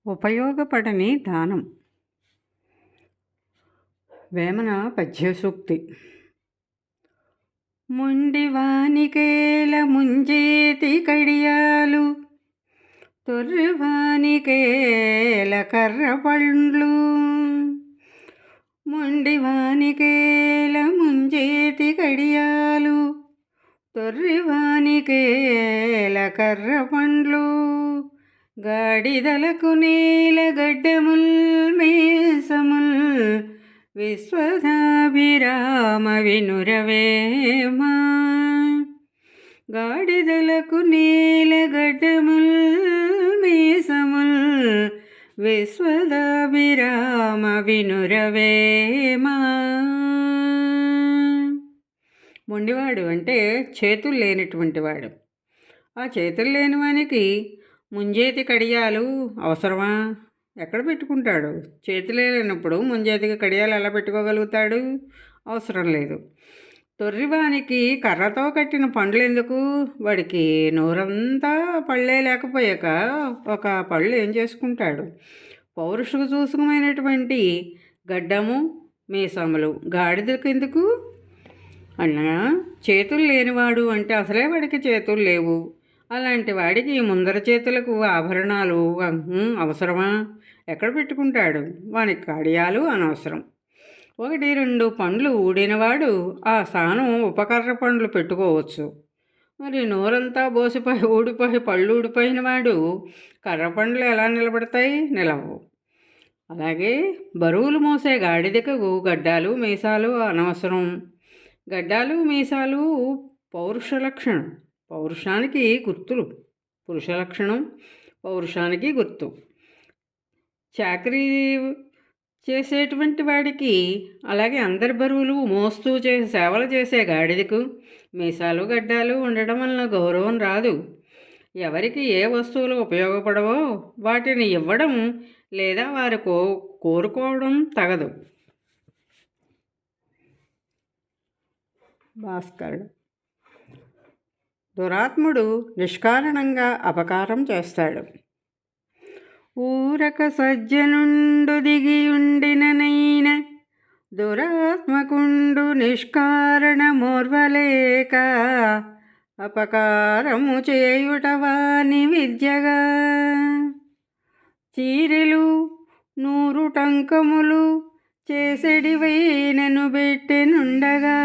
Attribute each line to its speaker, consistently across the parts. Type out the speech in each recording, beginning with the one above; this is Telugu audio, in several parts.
Speaker 1: ఉపయోగపడని దానం. వేమన పద్యసూక్తి. మొండివానికేల ముంజేతి కడియాలు, తొర్రివానికేల కర్ర పండ్లు. మొండివానికేల ముంజేతి కడియాలు, తొర్రివానికేల కర్ర పండ్లు. గాడిదలకు నీల గడ్డముల్ మీసముల్, విశ్వదాభిరామ వినురవేమా. గాడిదలకు నీల గడ్డముల్ మీసముల్, విశ్వదాభిరామ వినురవేమా. మొండివాడు అంటే చేతులు లేనటువంటి వాడు. ఆ చేతులు లేని వానికి ముంజేతి కడియాలు అవసరమా? ఎక్కడ పెట్టుకుంటాడు? చేతులే లేనప్పుడు ముంజేతికి కడియాలు ఎలా పెట్టుకోగలుగుతాడు? అవసరం లేదు. తొర్రివానికి కర్రతో కట్టిన పండ్లు ఎందుకు? వాడికి నోరంతా పళ్ళే లేకపోయాక ఒక పళ్ళు ఏం చేసుకుంటాడు? పౌరుషకు చూసుకమైనటువంటి గడ్డము మీసములు గాడిదకు ఎందుకు అన్నా? చేతులు లేనివాడు అంటే అసలే వాడికి చేతులు లేవు. అలాంటి వాడికి ముందర చేతులకు ఆభరణాలు అవసరమా? ఎక్కడ పెట్టుకుంటాడు? వానికి కడియాలు అనవసరం. 1-2 పండ్లు ఊడినవాడు ఆ స్థానం ఉపకర్ర పండ్లు పెట్టుకోవచ్చు. మరి నోరంతా బోసిపోయి ఊడిపోయి పళ్ళు ఊడిపోయిన వాడు కర్ర పండ్లు ఎలా నిలబడతాయి? నిలవవు. అలాగే బరువులు మోసే గాడిదకు గడ్డాలు మీసాలు అనవసరం. గడ్డాలు మీసాలు పౌరుష లక్షణం, పౌరుషానికి గుర్తులు. పురుష లక్షణం పౌరుషానికి గుర్తు. చాకరీ చేసేటువంటి వాడికి, అలాగే అందరి బరువులు మోస్తూ సేవలు చేసే గాడిదకు మీసాలు గడ్డాలు ఉండడం వలన గౌరవం రాదు. ఎవరికి ఏ వస్తువులు ఉపయోగపడవో వాటిని ఇవ్వడం లేదా వారు కోరుకోవడం తగదు. భాస్కరుడు. దురాత్ముడు నిష్కారణంగా అపకారం చేస్తాడు. ఊరక సజ్జనుండు దిగియుండిననైన, దురాత్మకుండు నిష్కారణమోర్వలేక, అపకారము చేయుటవాని విద్యగా. చీరెలు 100 టంకములు చేసెడివైనను బెట్టెనుండగా,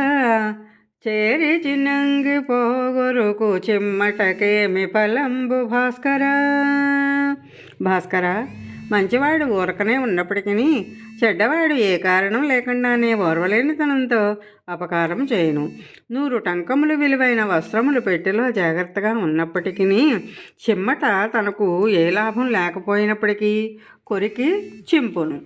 Speaker 1: చేరి చిన్నంగి పోగొరుకు చిమ్మటకేమి ఫలంబు భాస్కరా. భాస్కరా, మంచివాడు ఊరకనే ఉన్నప్పటికీ చెడ్డవాడు ఏ కారణం లేకుండానే ఓర్వలేనితనంతో అపకారం చేయను. 100 టంకములు విలువైన వస్త్రములు పెట్టెలో జాగ్రత్తగా ఉన్నప్పటికీ చిమ్మట తనకు ఏ లాభం లేకపోయినప్పటికీ కొరికి చింపును.